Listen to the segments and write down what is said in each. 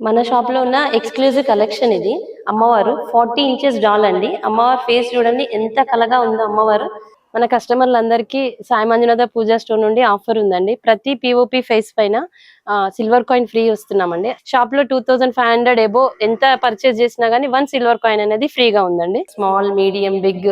మన షాప్ లో ఉన్న ఎక్స్క్లూజివ్ కలెక్షన్ ఇది. అమ్మవారు 40 ఇంచెస్ డాల్ అండి. అమ్మవారి ఫేస్ చూడండి ఎంత కలగా ఉందో అమ్మవారు. మన కస్టమర్లందరికీ సాయి మంజునాథ పూజా స్టోర్ నుండి ఆఫర్ ఉందండి. ప్రతి పిఓపి ఫేస్ పైన సిల్వర్ కాయిన్ ఫ్రీ వస్తున్నామండి. షాప్ లో 2500 ఎబో ఎంత పర్చేస్ చేసినా గానీ 1 సిల్వర్ కాయిన్ అనేది ఫ్రీగా ఉందండి. Small, medium, big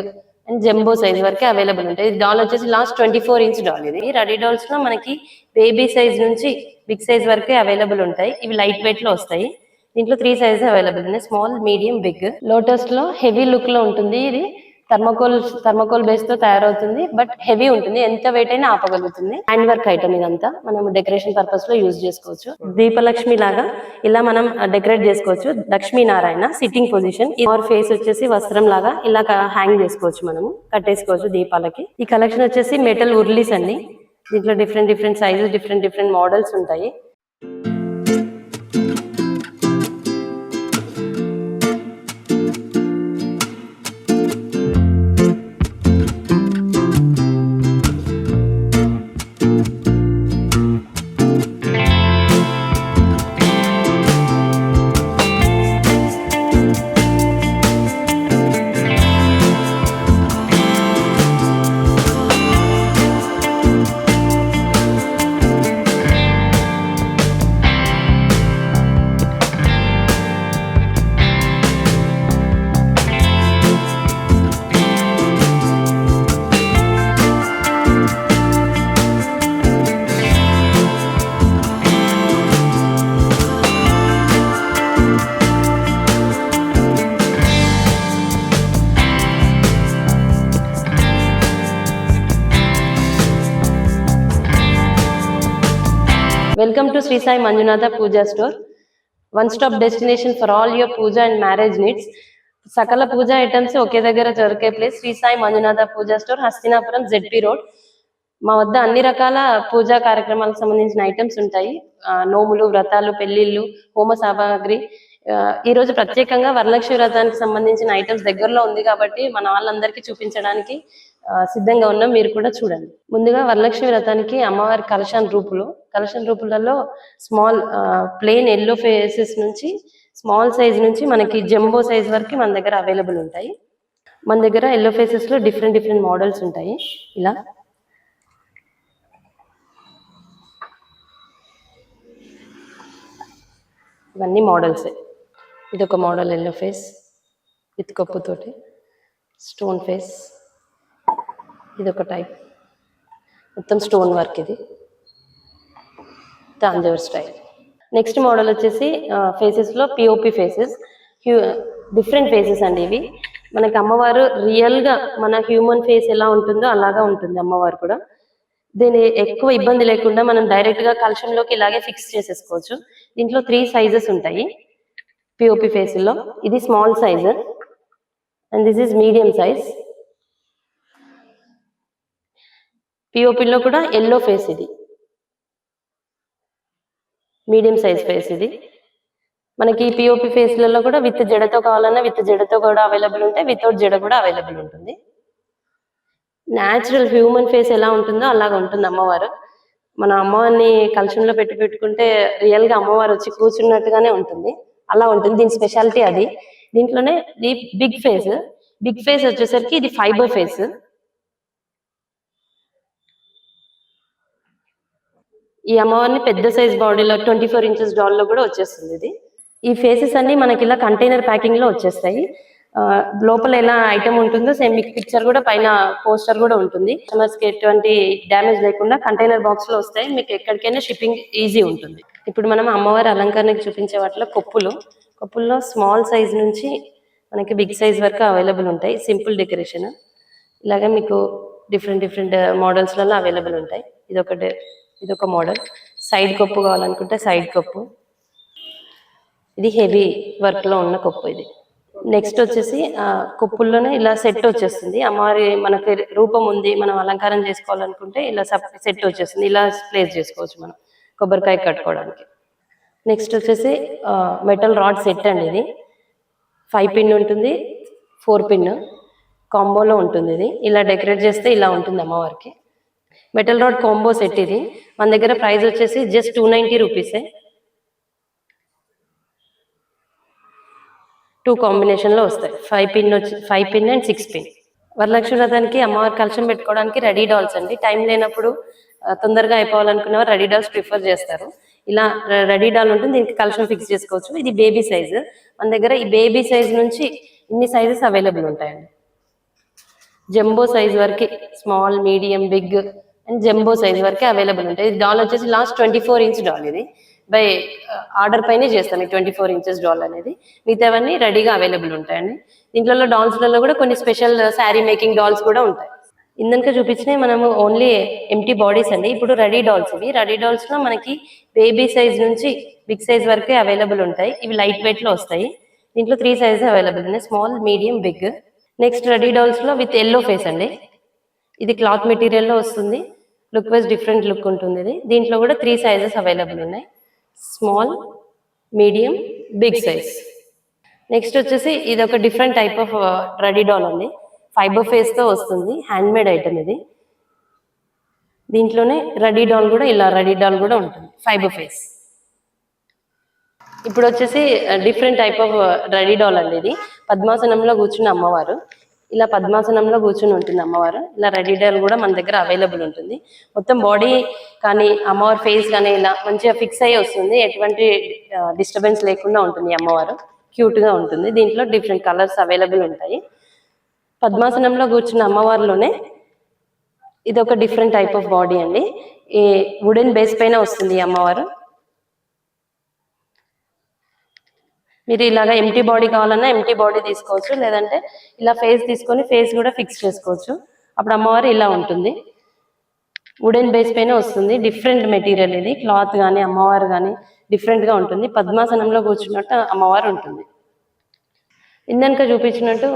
and jumbo size వరకే అవైలబుల్ ఉంటాయి. డాల్ వచ్చేసి లాస్ట్ 24 ఇంచ్ డాల్ ఇది. రెడీ డాల్స్ లో మనకి బేబీ సైజ్ నుంచి బిగ్ సైజ్ వరకే అవైలబుల్ ఉంటాయి. ఇవి లైట్ వెయిట్ లో వస్తాయి. దీంట్లో 3 సైజెస్ అవైలబుల్ ఉన్నాయి, స్మాల్, మీడియం, బిగ్. లోటస్ లో హెవీ లుక్ లో ఉంటుంది. ఇది థర్మోకోల్ బేస్ తో తయారవుతుంది. బట్ హెవీ ఉంటుంది, ఎంత వెయిట్ అయినా ఆపగలుగుతుంది. హ్యాండ్ వర్క్ ఐటమ్ ఇదంతా మనం డెకరేషన్ పర్పస్ లో యూజ్ చేసుకోవచ్చు. దీపలక్ష్మి లాగా ఇలా మనం డెకరేట్ చేసుకోవచ్చు. Lakshminarayana sitting position. Or face వచ్చేసి వస్త్రం లాగా ఇలా హ్యాంగ్ చేసుకోవచ్చు, మనము కట్టేసుకోవచ్చు దీపాలకి. ఈ కలెక్షన్ వచ్చేసి మెటల్ ఉర్లీస్ అండి. దీంట్లో డిఫరెంట్ సైజెస్, డిఫరెంట్ మోడల్స్ ఉంటాయి. Welcome to Sri Sai Manjunatha Puja Store, one-stop destination for all your puja and marriage needs. Sakala puja items ఒకే దగ్గర దొరికే ప్లేస్ శ్రీ సాయి మంజునాథ పూజా స్టోర్, హస్తినాపురం, జెడ్పీ రోడ్. మా వద్ద అన్ని రకాల పూజా కార్యక్రమాలకు సంబంధించిన ఐటమ్స్ ఉంటాయి. నోములు, వ్రతాలు, పెళ్లిళ్ళు, హోమ సామాగ్రి. ఈ రోజు ప్రత్యేకంగా వరలక్ష్మి వ్రతానికి సంబంధించిన ఐటమ్స్ దగ్గరలో ఉంది కాబట్టి మన వాళ్ళందరికీ చూపించడానికి సిద్ధంగా ఉన్నాం. మీరు కూడా చూడండి. ముందుగా వరలక్ష్మి వ్రతానికి అమ్మవారి కలశం రూపులలో స్మాల్ ప్లెయిన్ ఎల్లో ఫేసెస్ నుంచి స్మాల్ సైజ్ నుంచి మనకి జంబో సైజ్ వరకు మన దగ్గర అవైలబుల్ ఉంటాయి. మన దగ్గర ఎల్లో ఫేసెస్ లో డిఫరెంట్ మోడల్స్ ఉంటాయి. ఇలా ఇవన్నీ మోడల్సే. ఇదొక మోడల్ ఎల్లో ఫేస్ విత్ కప్పుతోటి స్టోన్ ఫేస్. ఇదొక టైప్ మొత్తం స్టోన్ వర్క్, ఇది తాంజావూర్ స్టైల్. నెక్స్ట్ మోడల్ వచ్చేసి ఫేసెస్ లో పిఓపి ఫేసెస్, డిఫరెంట్ ఫేసెస్ అండి ఇవి. మనకి అమ్మవారు రియల్ గా మన హ్యూమన్ ఫేస్ ఎలా ఉంటుందో అలాగా ఉంటుంది అమ్మవారు కూడా. దీని ఎక్కువ ఇబ్బంది లేకుండా మనం డైరెక్ట్ గా కలశంలోకి ఇలాగే ఫిక్స్ చేసేసుకోవచ్చు. దీంట్లో 3 సైజెస్ ఉంటాయి పిఓపి ఫేస్ లో. ఇది small size and this is medium size. పిఓపిలో కూడా ఎల్లో ఫేస్, ఇది మీడియం సైజ్ ఫేస్. ఇది మనకి పిఓపి ఫేస్లలో కూడా విత్ జడతో కావాలన్నా విత్ జడతో కూడా అవైలబుల్ ఉంటాయి, వితౌట్ జడ కూడా అవైలబుల్ ఉంటుంది. న్యాచురల్ హ్యూమన్ ఫేస్ ఎలా ఉంటుందో అలాగా ఉంటుంది అమ్మవారు. మన అమ్మవారిని కలశంలో పెట్టుకుంటే రియల్ గా అమ్మవారు వచ్చి కూర్చున్నట్టుగానే ఉంటుంది, అలా ఉంటుంది. దీని స్పెషాలిటీ అది. దీంట్లోనే ఈ బిగ్ ఫేస్ వచ్చేసరికి ఇది ఫైబర్ ఫేస్. ఈ అమ్మవారిని పెద్ద సైజ్ బాడీలో 24 ఇంచెస్ డాల్ లో కూడా వచ్చేస్తుంది ఇది. ఈ ఫేసెస్ అన్ని మనకి ఇలా కంటైనర్ ప్యాకింగ్ లో వచ్చేస్తాయి. లోపల ఎలా ఐటమ్ ఉంటుందో సేమ్ మీకు పిక్చర్ కూడా పైన పోస్టర్ కూడా ఉంటుంది. కస్టమర్స్ కి ఎటువంటి డ్యామేజ్ లేకుండా కంటైనర్ బాక్స్ లో వస్తాయి. మీకు ఎక్కడికైనా షిప్పింగ్ ఈజీ ఉంటుంది. ఇప్పుడు మనం అమ్మవారి అలంకరణకి చూపించే వాటిలో కొప్పుల్లో స్మాల్ సైజ్ నుంచి మనకి బిగ్ సైజ్ వరకు అవైలబుల్ ఉంటాయి. సింపుల్ డెకరేషన్ ఇలాగే మీకు డిఫరెంట్ మోడల్స్లలో అవైలబుల్ ఉంటాయి. ఇదొక మోడల్. సైడ్ కప్పు కావాలనుకుంటే సైడ్ కప్పు. ఇది హెవీ వర్క్ లో ఉన్న కప్పు. ఇది నెక్స్ట్ వచ్చేసి కొప్పుల్లోనే ఇలా సెట్ వచ్చేస్తుంది. అమ్మవారి మనకి రూపం ఉంది, మనం అలంకారం చేసుకోవాలనుకుంటే ఇలా సెట్ వచ్చేస్తుంది. ఇలా ప్లేస్ చేసుకోవచ్చు మనం కొబ్బరికాయ కట్టుకోవడానికి. నెక్స్ట్ వచ్చేసి మెటల్ రాడ్ సెట్ అండి. ఇది 5 పిన్ ఉంటుంది, 4 పిన్ కాంబోలో ఉంటుంది. ఇది ఇలా డెకరేట్ చేస్తే ఇలా ఉంటుంది అమ్మవారికి. మెటల్ రాడ్ కాంబో సెట్ ఇది. మన దగ్గర ప్రైస్ వచ్చేసి జస్ట్ 290 రూపీసే. 2 కాంబినేషన్లో వస్తాయి. 5 పిన్ అండ్ 6 పిన్. వరలక్ష్మి వ్రతానికి అమ్మవారి కలశం పెట్టుకోవడానికి రెడీ డాల్స్ అండి. టైం లేనప్పుడు తొందరగా అయిపోవాలనుకునేవారు రెడీ డాల్స్ ప్రిఫర్ చేస్తారు. ఇలా రెడీ డాల్ ఉంటుంది, దీనికి కలశం ఫిక్స్ చేసుకోవచ్చు. ఇది బేబీ సైజు. మన దగ్గర ఈ బేబీ సైజ్ నుంచి ఇన్ని సైజెస్ అవైలబుల్ ఉంటాయండి. జంబో సైజ్ వరకు, small, medium, big and jumbo size వరకే అవైలబుల్ ఉంటాయి. డాల్ వచ్చేసి లాస్ట్ 24 ఇంచ్ డాల్. ఇది బై ఆర్డర్ పైనే చేస్తాం ఈ 24 ఇంచెస్ డాల్ అనేది. మిగతావన్నీ రెడీగా అవైలబుల్ ఉంటాయండి. దీంట్లో డాల్స్లలో కూడా కొన్ని స్పెషల్ శారీ మేకింగ్ డాల్స్ కూడా ఉంటాయి. ఇందాక చూపించినవి మనము ఓన్లీ ఎంటీ బాడీస్ అండి. ఇప్పుడు రెడీ డాల్స్. ఇవి రెడీ డాల్స్ లో మనకి బేబీ సైజ్ నుంచి బిగ్ సైజ్ వరకే అవైలబుల్ ఉంటాయి. ఇవి లైట్ వెయిట్ లో వస్తాయి. దీంట్లో 3 సైజెస్ అవైలబుల్ ఉన్నాయి, small, medium, big. Next ready dolls లో విత్ ఎల్లో ఫేస్ అండి. ఇది క్లాత్ మెటీరియల్ లో వస్తుంది. లుక్ వైజ్ డిఫరెంట్ లుక్ ఉంటుంది ఇది. దీంట్లో కూడా 3 సైజెస్ అవైలబుల్ ఉన్నాయి, small, medium, big size. Next వచ్చేసి ఇది ఒక different type of ready doll అండి. ఫైబర్ ఫేస్ తో వస్తుంది, హ్యాండ్ మేడ్ ఐటమ్ ఇది. దీంట్లోనే రెడీ డాల్ కూడా, ఇలా రెడీ డాల్ కూడా ఉంటుంది, ఫైబర్ ఫేస్. ఇప్పుడు వచ్చేసి different type of ready doll అండి. ఇది పద్మాసనంలో కూర్చున్న అమ్మవారు. ఇలా పద్మాసనంలో కూర్చుని ఉంటుంది అమ్మవారు. ఇలా రెడీ డాల్ కూడా మన దగ్గర అవైలబుల్ ఉంటుంది. మొత్తం బాడీ కానీ అమ్మవారి ఫేస్ కానీ ఇలా మంచిగా ఫిక్స్ అయ్యి వస్తుంది. ఎటువంటి డిస్టర్బెన్స్ లేకుండా ఉంటుంది అమ్మవారు. క్యూట్ గా ఉంటుంది. దీంట్లో డిఫరెంట్ కలర్స్ అవైలబుల్ ఉంటాయి. పద్మాసనంలో కూర్చున్న అమ్మవారిలోనే ఇది ఒక డిఫరెంట్ టైప్ ఆఫ్ బాడీ అండి. ఈ వుడెన్ బేస్ పైన వస్తుంది ఈ అమ్మవారు. మీరు ఇలాగా ఎంటీ బాడీ కావాలన్నా ఎంటీ బాడీ తీసుకోవచ్చు, లేదంటే ఇలా ఫేస్ తీసుకొని ఫేస్ కూడా ఫిక్స్ చేసుకోవచ్చు. అప్పుడు అమ్మవారు ఇలా ఉంటుంది. వుడెన్ బేస్ పైన వస్తుంది. డిఫరెంట్ మెటీరియల్ ఇది. క్లాత్ కానీ అమ్మవారు కానీ డిఫరెంట్ గా ఉంటుంది. పద్మాసనంలో కూర్చున్నట్టు అమ్మవారు ఉంటుంది. ఇందాక చూపించినట్టు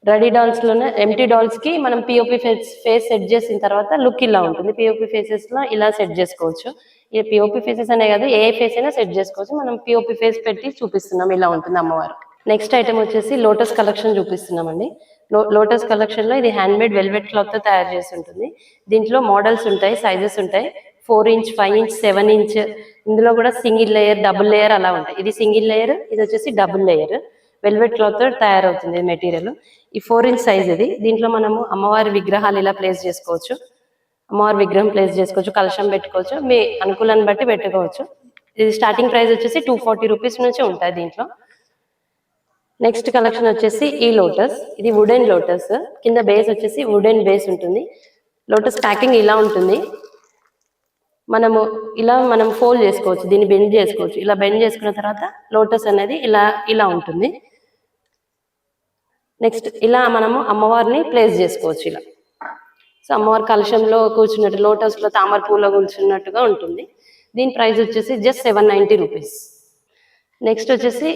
రెడీ డాల్స్ లోనే ఎంటీ డాల్స్ కి మనం పిఓపి ఫేస్ సెట్ చేసిన తర్వాత లుక్ ఇలా ఉంటుంది. పిఓపి ఫేసెస్ లో ఇలా సెట్ చేసుకోవచ్చు. ఈ పిఓపి ఫేసెస్ అనే కాదు, ఏ ఫేస్ అయినా సెట్ చేసుకోవచ్చు. మనం పిఓపి ఫేస్ పెట్టి చూపిస్తున్నాం, ఇలా ఉంటుంది అమ్మవారు. నెక్స్ట్ ఐటమ్ వచ్చేసి లోటస్ కలెక్షన్ చూపిస్తున్నామండి. లోటస్ కలెక్షన్ లో ఇది హ్యాండ్ మేడ్ వెల్వెట్ క్లాత్ తో తయారు చేసి ఉంటుంది. దీంట్లో మోడల్స్ ఉంటాయి, సైజెస్ ఉంటాయి. 4 ఇంచ్, 5 ఇంచ్, 7 ఇంచ్. ఇందులో కూడా సింగిల్ లేయర్, డబుల్ లేయర్ అలా ఉంటాయి. ఇది సింగిల్ లేయర్, ఇది వచ్చేసి డబుల్ లేయర్. వెల్వెట్ క్లాత్ తో తయారవుతుంది మెటీరియల్. ఈ 4 ఇంచ్ సైజ్ ఇది. దీంట్లో మనము అమ్మవారి విగ్రహాలు ఇలా ప్లేస్ చేసుకోవచ్చు. అమ్మవారి విగ్రహం ప్లేస్ చేసుకోవచ్చు, కలశం పెట్టుకోవచ్చు, మీ అనుకూలాన్ని బట్టి పెట్టుకోవచ్చు. ఇది స్టార్టింగ్ ప్రైస్ వచ్చేసి 240 రూపీస్ నుంచి ఉంటాయి దీంట్లో. నెక్స్ట్ కలెక్షన్ వచ్చేసి ఈ లోటస్. ఇది వుడెన్ లోటస్. కింద బేస్ వచ్చేసి వుడెన్ బేస్ ఉంటుంది. లోటస్ ప్యాకింగ్ ఇలా ఉంటుంది. మనం ఫోల్డ్ చేసుకోవచ్చు, దీన్ని బెండ్ చేసుకోవచ్చు. ఇలా బెండ్ చేసుకున్న తర్వాత లోటస్ అనేది ఇలా ఉంటుంది. నెక్స్ట్ ఇలా మనము అమ్మవారిని ప్లేస్ చేసుకోవచ్చు ఇలా. సో అమ్మవారి కలశంలో కూర్చున్నట్టు, లోటస్ లో తామర పూలో కూర్చున్నట్టుగా ఉంటుంది. దీని ప్రైస్ వచ్చేసి జస్ట్ 790 రూపీస్. నెక్స్ట్ వచ్చేసి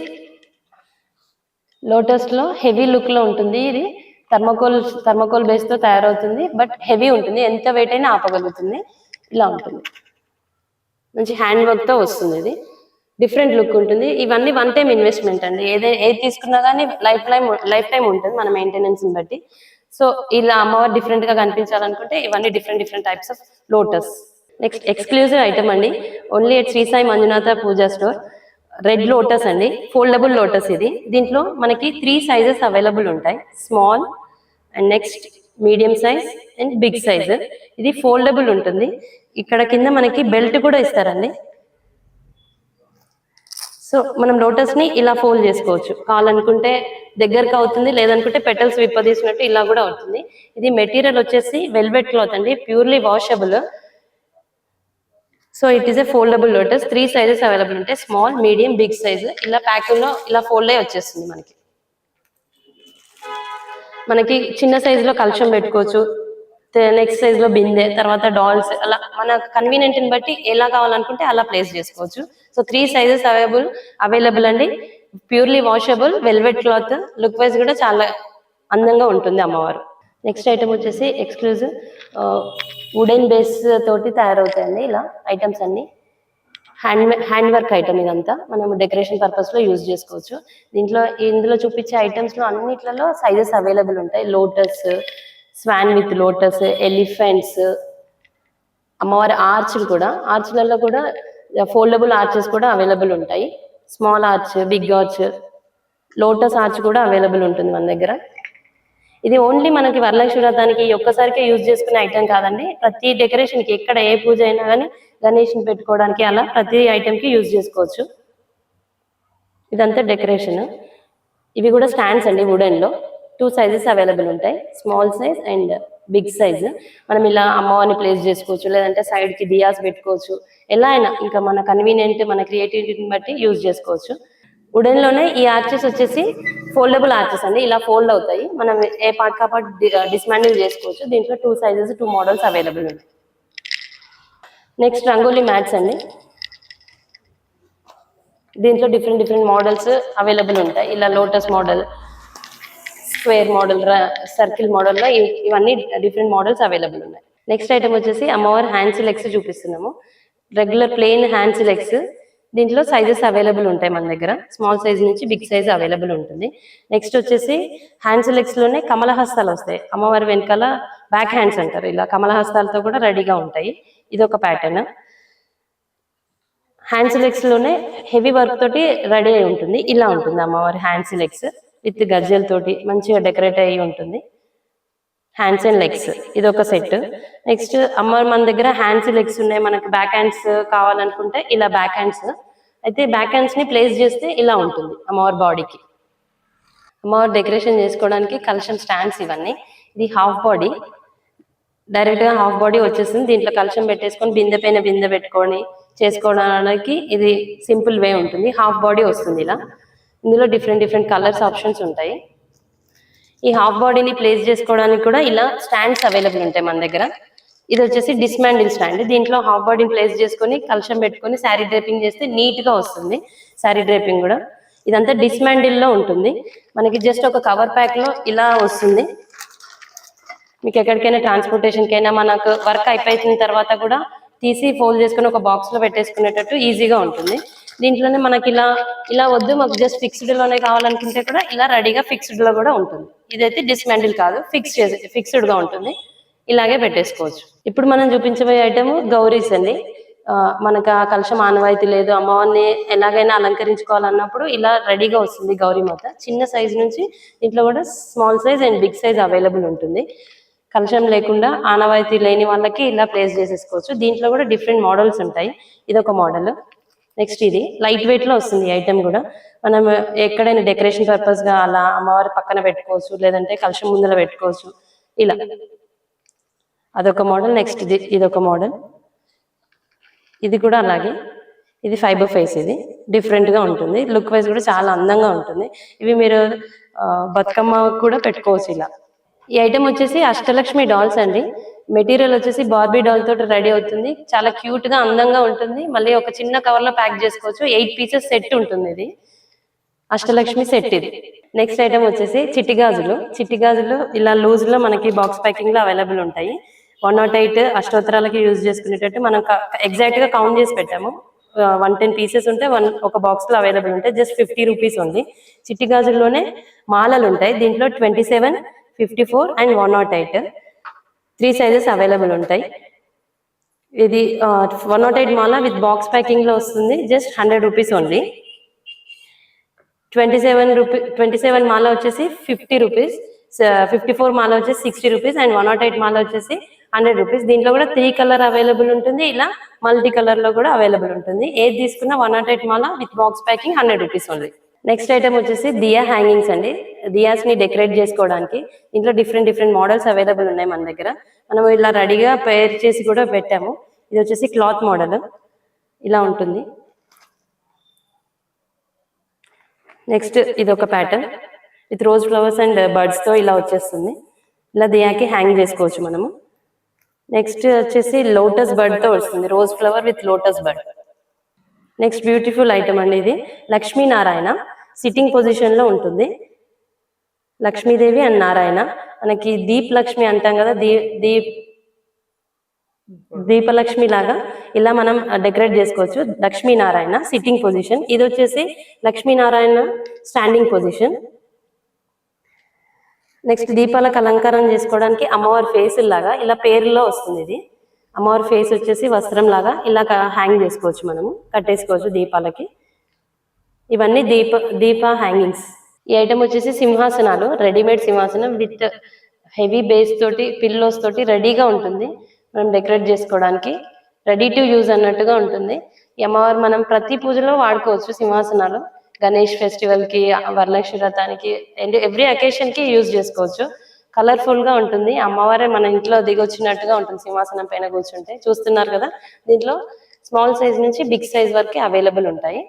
లోటస్ లో హెవీ లుక్ లో ఉంటుంది. ఇది థర్మోకోల్ బేస్ తో తయారవుతుంది, బట్ హెవీ ఉంటుంది. ఎంత వెయిట్ అయినా ఆపగలుగుతుంది. ఇలా ఉంటుంది, మంచి హ్యాండ్ వర్క్ తో వస్తుంది. ఇది డిఫరెంట్ లుక్ ఉంటుంది. ఇవన్నీ వన్ టైం ఇన్వెస్ట్మెంట్ అండి. ఏది తీసుకున్నా కానీ లైఫ్ టైం ఉంటుంది మన మెయింటెనెన్స్ ని బట్టి. సో ఇలా అమ్మవారు డిఫరెంట్ గా కనిపించాలనుకుంటే ఇవన్నీ different types of lotus. Next exclusive item అండి, only at Shri Sai Manjunatha Pooja store. Red lotus అండి, ఫోల్డబుల్ లోటస్ ఇది. దీంట్లో మనకి 3 సైజెస్ అవైలబుల్ ఉంటాయి, small and next medium size and big size. ఇది ఫోల్డబుల్ ఉంటుంది. ఇక్కడ కింద మనకి బెల్ట్ కూడా ఇస్తారండి. సో మనం లోటస్ ని ఇలా ఫోల్డ్ చేసుకోవచ్చు. కావాలనుకుంటే దగ్గరకు అవుతుంది, లేదనుకుంటే పెటల్స్ విప్పదీసినట్టు ఇలా కూడా అవుతుంది. ఇది మెటీరియల్ వచ్చేసి వెల్వెట్ క్లాత్ అండి, purely washable. So it is a foldable lotus. 3 sizes available ఉంటాయి, స్మాల్, మీడియం, బిగ్ సైజ్. ఇలా ప్యాకింగ్ లో ఇలా ఫోల్డ్ అయ్యి వచ్చేస్తుంది. మనకి చిన్న సైజ్ లో కలశం పెట్టుకోవచ్చు, నెక్స్ట్ సైజ్ లో బిందె, తర్వాత డాల్స్, అలా మన కన్వీనియంట్ ని బట్టి ఎలా కావాలనుకుంటే అలా ప్లేస్ చేసుకోవచ్చు. సో 3 సైజెస్ అవైలబుల్ అండి. Purely washable velvet cloth. Look wise కూడా చాలా అందంగా ఉంటుంది అమ్మవారు. నెక్స్ట్ ఐటమ్ వచ్చేసి ఎక్స్క్లూజివ్ వుడెన్ బేస్ తోటి తయారవుతాయండి ఇలా ఐటమ్స్ అన్ని. హ్యాండ్ వర్క్ ఐటమ్ ఇదంతా. మనం డెకరేషన్ పర్పస్ లో యూజ్ చేసుకోవచ్చు. ఇందులో చూపించే ఐటమ్స్ లో అన్నిట్లలో సైజెస్ అవైలబుల్ ఉంటాయి. Lotus, swan with lotus, elephants, అమ్మవారి ఆర్చ్లు కూడా, ఆర్చ్లలో కూడా ఫోల్డబుల్ ఆర్చెస్ కూడా అవైలబుల్ ఉంటాయి. Small arch, big arch, lotus arch కూడా అవైలబుల్ ఉంటుంది మన దగ్గర. ఇది ఓన్లీ మనకి వరలక్ష్మి వ్రతానికి ఒక్కసారికే యూజ్ చేసుకునే ఐటెం కాదండి. ప్రతి డెకరేషన్ కి ఎక్కడ ఏ పూజ అయినా కానీ గణేష్ని పెట్టుకోవడానికి అలా ప్రతి ఐటెం కి యూజ్ చేసుకోవచ్చు. ఇదంతా డెకరేషన్. ఇవి కూడా స్టాండ్స్ అండి, వుడెన్ లో 2 సైజెస్ అవైలబుల్ ఉంటాయి, small size and big size. మనం ఇలా అమ్మవారిని ప్లేస్ చేసుకోవచ్చు, లేదంటే సైడ్ కి దియాస్ పెట్టుకోవచ్చు, ఎలా అయినా ఇంకా మన కన్వీనియంట్ మన క్రియేటివిటీని బట్టి యూజ్ చేసుకోవచ్చు. వుడెన్ లోనే ఈ ఆర్చెస్ వచ్చేసి ఫోల్డబుల్ ఆర్చెస్ అండి, ఇలా ఫోల్డ్ అవుతాయి, మనం ఏ పార్ట్ కా పార్ట్ డిస్మాండిల్ చేసుకోవచ్చు. దీంట్లో 2 సైజెస్ 2 మోడల్స్ అవైలబుల్ ఉంటాయి. నెక్స్ట్ రంగోలీ మ్యాట్స్ అండి. దీంట్లో డిఫరెంట్ మోడల్స్ అవైలబుల్ ఉంటాయి. ఇలా lotus model, square model, circle model లో ఇవన్నీ డిఫరెంట్ మోడల్స్ అవైలబుల్ ఉన్నాయి. నెక్స్ట్ ఐటమ్ వచ్చేసి అమ్మవారి హ్యాండ్స్ లెగ్స్ చూపిస్తున్నాము. రెగ్యులర్ ప్లెయిన్ హ్యాండ్స్ లెగ్స్, దీంట్లో సైజెస్ అవైలబుల్ ఉంటాయి మన దగ్గర, స్మాల్ సైజ్ నుంచి బిగ్ సైజ్ అవైలబుల్ ఉంటుంది. నెక్స్ట్ వచ్చేసి హ్యాండ్స్ లెగ్స్ లోనే కమలహస్తాలు వస్తాయి, అమ్మవారి వెనకాల బ్యాక్ హ్యాండ్స్ అంటారు, ఇలా కమలహస్తాలతో కూడా రెడీగా ఉంటాయి. ఇది ఒక ప్యాటర్న్. హ్యాండ్స్ లెగ్స్ లోనే హెవీ వర్క్ తోటి రెడీ అయి ఉంటుంది, ఇలా ఉంటుంది అమ్మవారి హ్యాండ్స్ లెగ్స్ విత్ గజ్జల తోటి మంచిగా డెకరేట్ అయ్యి ఉంటుంది. హ్యాండ్స్ అండ్ లెగ్స్ ఇది ఒక సెట్. నెక్స్ట్ అమ్మవారి మన దగ్గర హ్యాండ్స్ లెగ్స్ ఉన్నాయి, మనకి బ్యాక్ హ్యాండ్స్ కావాలనుకుంటే ఇలా బ్యాక్ హ్యాండ్స్, అయితే బ్యాక్ హ్యాండ్స్ ని ప్లేస్ చేస్తే ఇలా ఉంటుంది అమ్మవారి బాడీకి. అమ్మవారి డెకరేషన్ చేసుకోవడానికి కలశం స్టాండ్స్ ఇవన్నీ. ఇది హాఫ్ బాడీ, డైరెక్ట్ గా హాఫ్ బాడీ వచ్చేసింది. దీంట్లో కలశం పెట్టేసుకొని బిందె పైన బిందె పెట్టుకొని చేసుకోవడానికి ఇది సింపుల్ వే ఉంటుంది. హాఫ్ బాడీ వస్తుంది ఇలా. ఇందులో డిఫరెంట్ కలర్స్ ఆప్షన్స్ ఉంటాయి. ఈ హాఫ్ బాడీని ప్లేస్ చేసుకోవడానికి కూడా ఇలా స్టాండ్స్ అవైలబుల్ ఉంటాయి మన దగ్గర. ఇది వచ్చేసి డిస్మాండిల్ స్టాండ్, దీంట్లో హాఫ్ బాడీని ప్లేస్ చేసుకొని కలశం పెట్టుకొని శారీ డ్రేపింగ్ చేస్తే నీట్ గా వస్తుంది శారీ డ్రేపింగ్ కూడా. ఇదంతా డిస్మాండిల్ లో ఉంటుంది, మనకి జస్ట్ ఒక కవర్ ప్యాక్ లో ఇలా వస్తుంది. మీకు ఎక్కడికైనా ట్రాన్స్పోర్టేషన్ కైనా మనకు వర్క్ అయిపోయిన తర్వాత కూడా తీసి ఫోల్డ్ చేసుకుని ఒక బాక్స్ లో పెట్టేసుకునేటట్టు ఈజీగా ఉంటుంది. దీంట్లోనే మనకి ఇలా వద్దు మాకు జస్ట్ ఫిక్స్డ్ లోనే కావాలనుకుంటే కూడా ఇలా రెడీగా ఫిక్స్డ్ లో కూడా ఉంటుంది. ఇదైతే డిస్మాండిల్ కాదు, ఫిక్స్డ్ గా ఉంటుంది, ఇలాగే పెట్టేసుకోవచ్చు. ఇప్పుడు మనం చూపించబోయే ఐటమ్ గౌరీస్ అండి. మనకు ఆ కలశం ఆనవాయితీ లేదు, అమ్మవారిని ఎలాగైనా అలంకరించుకోవాలన్నప్పుడు ఇలా రెడీగా వస్తుంది గౌరీ మాత. చిన్న సైజ్ నుంచి దీంట్లో కూడా small size and big size available ఉంటుంది. కలశం లేకుండా ఆనవాయితీ లేని వాళ్ళకి ఇలా ప్లేస్ చేసేసుకోవచ్చు. దీంట్లో కూడా డిఫరెంట్ మోడల్స్ ఉంటాయి, ఇదొక మోడల్. నెక్స్ట్ ఇది లైట్ వెయిట్ లో వస్తుంది ఈ ఐటమ్ కూడా. మనం ఎక్కడైనా డెకరేషన్ పర్పస్ గా అలా అమ్మవారి పక్కన పెట్టుకోవచ్చు, లేదంటే కలశం ముందర పెట్టుకోవచ్చు ఇలా. అదొక మోడల్. నెక్స్ట్ ఇదొక మోడల్, ఇది కూడా అలాగే. ఇది ఫైబర్ ఫేస్, ఇది డిఫరెంట్ గా ఉంటుంది, లుక్ వైజ్ కూడా చాలా అందంగా ఉంటుంది. ఇవి మీరు బతుకమ్మ కూడా పెట్టుకోవచ్చు ఇలా. ఈ ఐటమ్ వచ్చేసి అష్టలక్ష్మి డాల్స్ అండి. మెటీరియల్ వచ్చేసి బార్బీ డాల్ తోటి రెడీ అవుతుంది, చాలా క్యూట్ గా అందంగా ఉంటుంది. మళ్ళీ ఒక చిన్న కవర్ లో ప్యాక్ చేసుకోవచ్చు. 8 పీసెస్ సెట్ ఉంటుంది, ఇది అష్టలక్ష్మి సెట్ ఇది. నెక్స్ట్ ఐటమ్ వచ్చేసి చిట్టి గాజులు ఇలా లూజ్ లో మనకి బాక్స్ ప్యాకింగ్ లో అవైలబుల్ ఉంటాయి. 108 అష్టోత్తరాలకి యూజ్ చేసుకునేటట్టు మనం ఎగ్జాక్ట్ గా కౌంట్ చేసి పెట్టాము. 110 పీసెస్ ఉంటే ఒక బాక్స్ లో అవైలబుల్ ఉంటాయి, జస్ట్ 50 రూపీస్ ఉంది. చిట్టి గాజుల్లోనే మాలలు ఉంటాయి, దీంట్లో 27, 54 అండ్ 108 3 సైజెస్ అవైలబుల్ ఉంటాయి. ఇది 108 మాల విత్ బాక్స్ ప్యాకింగ్ లో వస్తుంది, జస్ట్ 100 రూపీస్ ఓన్లీ. 27 మాల వచ్చేసి 50 రూపీస్, 54 మాల వచ్చేసి 60 రూపీస్ అండ్ 108 మాల వచ్చేసి 100 రూపీస్. దీంట్లో కూడా 3 కలర్ అవైలబుల్ ఉంటుంది, ఇలా మల్టీ కలర్ లో కూడా అవైలబుల్ ఉంటుంది. ఏది తీసుకున్నా 108 మాల with box packing 100 rupees only. Next item వచ్చేసి దియా హ్యాంగింగ్స్ అండి. దియాస్ ని డెకరేట్ చేసుకోవడానికి ఇంట్లో డిఫరెంట్ మోడల్స్ అవైలబుల్ ఉన్నాయి మన దగ్గర. మనం ఇలా రెడీగా పేర్ చేసి కూడా పెట్టాము. ఇది వచ్చేసి క్లాత్ మోడల్, ఇలా ఉంటుంది. నెక్స్ట్ ఇది ఒక pattern with rose flowers and birds తో ఇలా వచ్చేస్తుంది. ఇలా దియాకి హ్యాంగ్ చేసుకోవచ్చు మనము. నెక్స్ట్ వచ్చేసి లోటస్ బర్డ్ తో వస్తుంది, rose flower with lotus bird. Next beautiful item అండి, ఇది లక్ష్మీనారాయణ సిట్టింగ్ పొజిషన్ లో ఉంటుంది. లక్ష్మీదేవి అండ్ నారాయణ, మనకి లక్ష్మి అంటాం కదా, దీపలక్ష్మి లాగా ఇలా మనం డెకరేట్ చేసుకోవచ్చు. Lakshminarayana sitting position. ఇది వచ్చేసి లక్ష్మీనారాయణ స్టాండింగ్ పొజిషన్. నెక్స్ట్ దీపాలకు అలంకారం చేసుకోవడానికి అమ్మవారి ఫేస్ లాగా ఇలా పేరులో వస్తుంది. ఇది అమ్మవారి ఫేస్ వచ్చేసి వస్త్రం లాగా ఇలా హ్యాంగ్ చేసుకోవచ్చు, మనము కట్టేసుకోవచ్చు దీపాలకి. ఇవన్నీ దీప హ్యాంగింగ్స్. ఈ ఐటమ్ వచ్చేసి సింహాసనాలు, రెడీమేడ్ సింహాసనం విత్ హెవీ బేస్ తోటి పిల్లోస్ తోటి రెడీగా ఉంటుంది. మనం డెకరేట్ చేసుకోవడానికి రెడీ టు యూజ్ అన్నట్టుగా ఉంటుంది. ఈ అమ్మవారు మనం ప్రతి పూజలో వాడుకోవచ్చు సింహాసనాలు. గణేష్ ఫెస్టివల్ కి, వరలక్ష్మి వ్రతానికి, ఎవ్రీ అకేషన్ కి యూజ్ చేసుకోవచ్చు. కలర్ఫుల్ గా ఉంటుంది. అమ్మవారే మన ఇంట్లో దిగొచ్చినట్టుగా ఉంటుంది సింహాసనం పైన కూర్చుంటే. చూస్తున్నారు కదా, దీంట్లో స్మాల్ సైజ్ నుంచి బిగ్ సైజ్ వరకు అవైలబుల్ ఉంటాయి.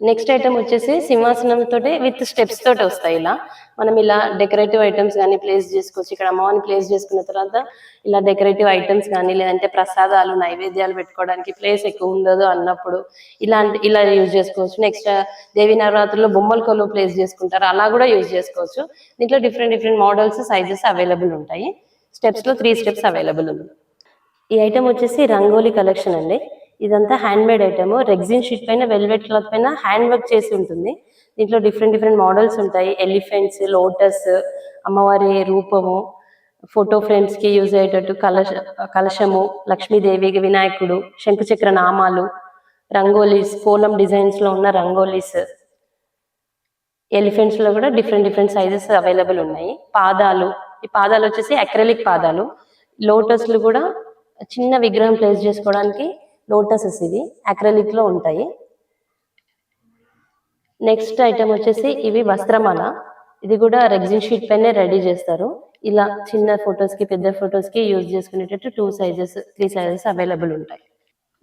నెక్స్ట్ ఐటమ్ వచ్చేసి సింహాసనం తోటి విత్ స్టెప్స్ తోటి వస్తాయి. ఇలా మనం ఇలా డెకరేటివ్ ఐటమ్స్ కానీ ప్లేస్ చేసుకోవచ్చు. ఇక్కడ అమ్మవారిని ప్లేస్ చేసుకున్న తర్వాత ఇలా డెకరేటివ్ ఐటమ్స్ కానీ, లేదంటే ప్రసాదాలు నైవేద్యాలు పెట్టుకోవడానికి ప్లేస్ ఎక్కువ ఉండదు అన్నప్పుడు ఇలా యూజ్ చేసుకోవచ్చు. నెక్స్ట్ దేవి నవరాత్రుల్లో బొమ్మల కొలువు ప్లేస్ చేసుకుంటారు, అలా కూడా యూజ్ చేసుకోవచ్చు. దీంట్లో డిఫరెంట్ మోడల్స్, సైజెస్ అవైలబుల్ ఉంటాయి. స్టెప్స్ లో 3 స్టెప్స్ అవైలబుల్ ఉంది. ఈ ఐటమ్ వచ్చేసి రంగోలీ కలెక్షన్ అండి. ఇదంతా hand made item. Rexine sheet పైన వెల్వెట్ క్లాత్ పైన హ్యాండ్ వర్క్ చేసి ఉంటుంది. దీంట్లో డిఫరెంట్ మోడల్స్ ఉంటాయి. ఎలిఫెంట్స్, లోటస్, అమ్మవారి రూపము, ఫోటో ఫ్రేమ్స్ కి యూజ్ అయ్యేటట్టు కలశము, లక్ష్మీదేవి, వినాయకుడు, శంకుచక్ర నామాలు, రంగోలీస్, కోలం డిజైన్స్ లో ఉన్న రంగోలీస్, ఎలిఫెంట్స్ లో కూడా డిఫరెంట్ సైజెస్ అవైలబుల్ ఉన్నాయి. పాదాలు, ఈ పాదాలు వచ్చేసి అక్రెలిక్ పాదాలు. లోటస్లు కూడా చిన్న విగ్రహం ప్లేస్ చేసుకోవడానికి లోటసెస్ ఇవి అక్రెలిక్ లో ఉంటాయి. నెక్స్ట్ ఐటమ్ వచ్చేసి ఇవి వస్త్రమాల. ఇది కూడా రెగ్జిన్ షీట్ పైనే రెడీ చేస్తారు. ఇలా చిన్న ఫొటోస్ కి, పెద్ద ఫొటోస్ కి యూజ్ చేసుకునేటట్టు 2 సైజెస్ 3 సైజెస్ అవైలబుల్ ఉంటాయి.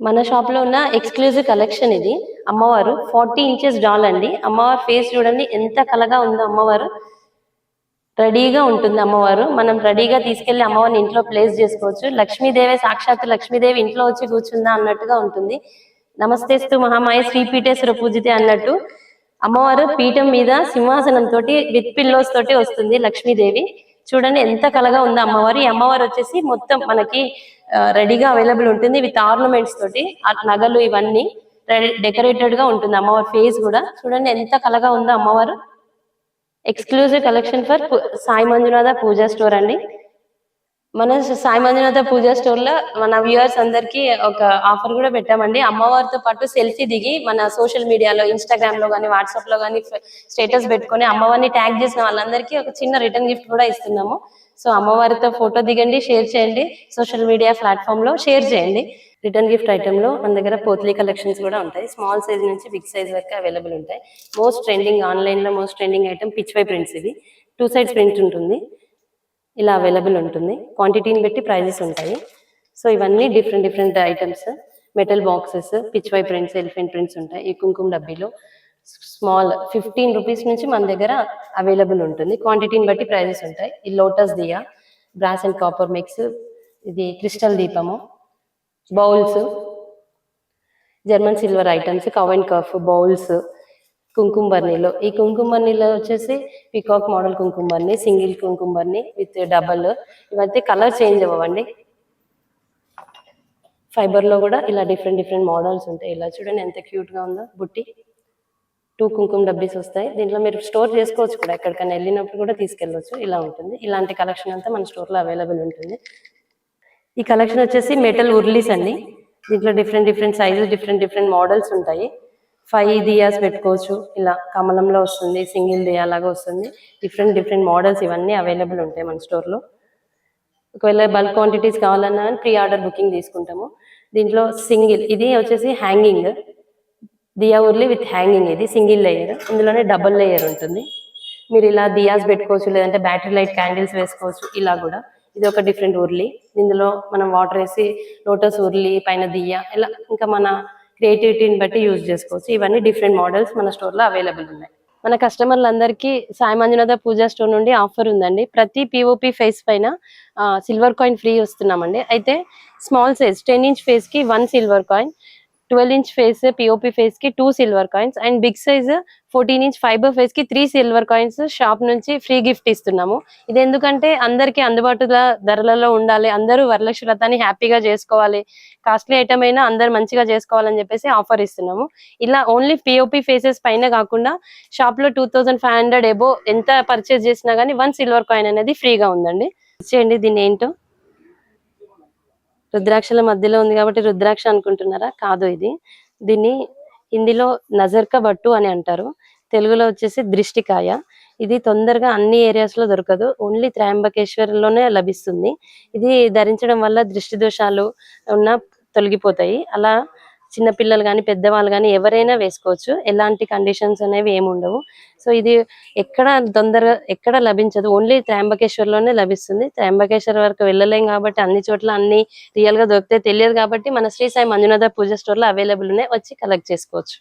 మన షాప్ లో ఉన్న ఎక్స్క్లూజివ్ కలెక్షన్ ఇది. అమ్మవారు 40 ఇంచెస్ డాల్ అండి. అమ్మవారి ఫేస్ చూడండి ఎంత కలగా ఉందో. అమ్మవారు రెడీగా ఉంటుంది. అమ్మవారు మనం రెడీగా తీసుకెళ్లి అమ్మవారిని ఇంట్లో ప్లేస్ చేసుకోవచ్చు. లక్ష్మీదేవి, సాక్షాత్ లక్ష్మీదేవి ఇంట్లో వచ్చి కూర్చుందా అన్నట్టుగా ఉంటుంది. నమస్తేస్తు మహామాయ శ్రీపీఠేశ్వర పూజితే అన్నట్టు అమ్మవారు పీఠం మీద సింహాసనం తోటి విత్ పిల్లోస్ తోటి వస్తుంది లక్ష్మీదేవి. చూడండి ఎంత కలగా ఉందో అమ్మవారు. ఈ అమ్మవారు వచ్చేసి మొత్తం మనకి రెడీగా అవైలబుల్ ఉంటుంది విత్ ఆర్నమెంట్స్ తోటి. నగలు ఇవన్నీ డెకరేటెడ్ గా ఉంటుంది. అమ్మవారి ఫేస్ కూడా చూడండి ఎంత కలగా ఉందో అమ్మవారు. Exclusive collection for Sai Manjunatha Pooja store అండి. మన సాయి మంజునాథ పూజా స్టోర్ లో మన వ్యూవర్స్ అందరికి ఒక ఆఫర్ కూడా పెట్టామండి. అమ్మవారితో పాటు సెల్ఫీ దిగి మన సోషల్ మీడియాలో, ఇన్స్టాగ్రామ్ లో కానీ, వాట్సాప్ లో కానీ స్టేటస్ పెట్టుకొని అమ్మవారిని ట్యాగ్ చేసిన వాళ్ళందరికీ ఒక చిన్న రిటర్న్ గిఫ్ట్ కూడా ఇస్తున్నాము. సో అమ్మవారితో ఫోటో దిగండి, షేర్ చేయండి, సోషల్ మీడియా ప్లాట్ఫామ్ లో షేర్ చేయండి. రిటర్న్ గిఫ్ట్ ఐటమ్ లో మన దగ్గర పోత్లీ కలెక్షన్స్ కూడా ఉంటాయి. స్మాల్ సైజ్ నుంచి బిగ్ సైజ్ వరకు అవైలబుల్ ఉంటాయి. మోస్ట్ ట్రెండింగ్, ఆన్లైన్ లో most trending item pichwai prints. ఇది 2 సైడ్స్ ప్రింట్ ఉంటుంది. ఇలా అవైలబుల్ ఉంటుంది. క్వాంటిటీని బట్టి ప్రైజెస్ ఉంటాయి. సో ఇవన్నీ different items. Metal boxes, pichwai prints, elephant prints ఉంటాయి. ఈ కుంకుమ డబ్బీలో స్మాల్ 15 రూపీస్ నుంచి మన దగ్గర అవైలబుల్ ఉంటుంది. క్వాంటిటీని బట్టి ప్రైజెస్ ఉంటాయి. ఈ lotus diya, brass and copper mix, ఇది క్రిస్టల్ దీపము, bowls, German silver items, cow and calf bowls, కుంకుమ బర్నీలో. ఈ కుంకుమ బర్నీలో వచ్చేసి పికాక్ మోడల్ కుంకుమ బర్నీ, సింగిల్ కుంకుమ బర్నీ విత్ డబల్. ఇవైతే కలర్ చేంజ్ అవ్వండి. ఫైబర్ లో కూడా ఇలా డిఫరెంట్ మోడల్స్ ఉంటాయి. ఇలా చూడండి ఎంత క్యూట్ గా ఉందో. బుట్టి 2 కుంకుమ డబ్బీస్ వస్తాయి. దీంట్లో మీరు స్టోర్ చేసుకోవచ్చు కూడా, ఎక్కడికైనా వెళ్ళినప్పుడు కూడా తీసుకెళ్ళవచ్చు. ఇలా ఉంటుంది. ఇలాంటి కలెక్షన్ అంతా మన స్టోర్ లో అవైలబుల్ ఉంటుంది. ఈ కలెక్షన్ వచ్చేసి మెటల్ ఉర్లీస్ అండి. దీంట్లో డిఫరెంట్ సైజెస్, డిఫరెంట్ మోడల్స్ ఉంటాయి. 5 దియాస్ పెట్టుకోవచ్చు. ఇలా కమలంలో వస్తుంది, సింగిల్ దియా లాగా వస్తుంది. డిఫరెంట్ మోడల్స్ ఇవన్నీ అవైలబుల్ ఉంటాయి మన స్టోర్లో. ఒకవేళ బల్క్ క్వాంటిటీస్ కావాలన్నా ప్రీ ఆర్డర్ బుకింగ్ తీసుకుంటాము. దీంట్లో సింగిల్, ఇది వచ్చేసి hanging diya urli with hanging. ఇది సింగిల్ లేయర్, ఇందులోనే డబుల్ లేయర్ ఉంటుంది. మీరు ఇలా దియాస్ పెట్టుకోవచ్చు, లేదంటే బ్యాటరీ లైట్ క్యాండిల్స్ వేసుకోవచ్చు. ఇలా కూడా ఇది ఒక డిఫరెంట్ ఉర్లీ. ఇందులో మనం వాటర్ వేసి లోటస్ ఉర్లీ పైన దియా, ఇలా ఇంకా మన క్రియేటివిటీని బట్టి యూజ్ చేసుకోవచ్చు. ఇవన్నీ డిఫరెంట్ మోడల్స్ మన స్టోర్ లో అవైలబుల్ ఉన్నాయి. మన కస్టమర్లందరికీ సాయి మంజునాథ పూజా స్టోర్ నుండి ఆఫర్ ఉందండి. ప్రతి పిఓపి ఫేస్ పైన సిల్వర్ కాయిన్ ఫ్రీ వస్తున్నామండి. అయితే స్మాల్ సైజ్ 10 ఇంచ్ ఫేస్ కి 1 silver coin, 12 inch face POP face కి 2 silver coins, and big size 14 inch fibre face కి 3 సిల్వర్ కాయిన్స్ షాప్ నుంచి ఫ్రీ గిఫ్ట్ ఇస్తున్నాము. ఇది ఎందుకంటే అందరికీ అందుబాటులో ధరలలో ఉండాలి, అందరూ వరలక్ష్మి వ్రతాన్ని హ్యాపీగా చేసుకోవాలి, కాస్ట్లీ ఐటమ్ అయినా అందరు మంచిగా చేసుకోవాలని చెప్పేసి ఆఫర్ ఇస్తున్నాము. ఇలా ఓన్లీ పిఓపి ఫేసెస్ పైన కాకుండా షాప్ లో 2500 ఎబో ఎంత పర్చేస్ చేసినా గానీ 1 సిల్వర్ కాయిన్ అనేది ఫ్రీగా ఉందండి. చేయండి. దీన్ని ఏంటో రుద్రాక్షల మధ్యలో ఉంది కాబట్టి రుద్రాక్ష అనుకుంటున్నారా? కాదు, ఇది దీన్ని ఇందులో నజర్క బట్టు అని అంటారు. తెలుగులో వచ్చేసి దృష్టికాయ. ఇది తొందరగా అన్ని ఏరియాస్ లో దొరకదు. ఓన్లీ త్రయంబకేశ్వర్లోనే లభిస్తుంది. ఇది ధరించడం వల్ల దృష్టి దోషాలు ఉన్న తొలగిపోతాయి. అలా చిన్న పిల్లలు గాని, పెద్దవాళ్ళు గాని ఎవరైనా వేసుకోవచ్చు. ఎలాంటి కండిషన్స్ అనేవి ఏమి ఉండవు. సో ఇది ఎక్కడ లభించదు. ఓన్లీ త్రయంబకేశ్వర్లోనే లభిస్తుంది. త్రయంబకేశ్వర్ వరకు వెళ్ళలేం కాబట్టి అన్ని చోట్ల అన్ని రియల్ గా దొరికితే తెలియదు కాబట్టి మన శ్రీ సాయి మంజునాథ పూజ స్టోర్ లో అవైలబుల్ ఉన్నాయి. వచ్చి కలెక్ట్ చేసుకోవచ్చు.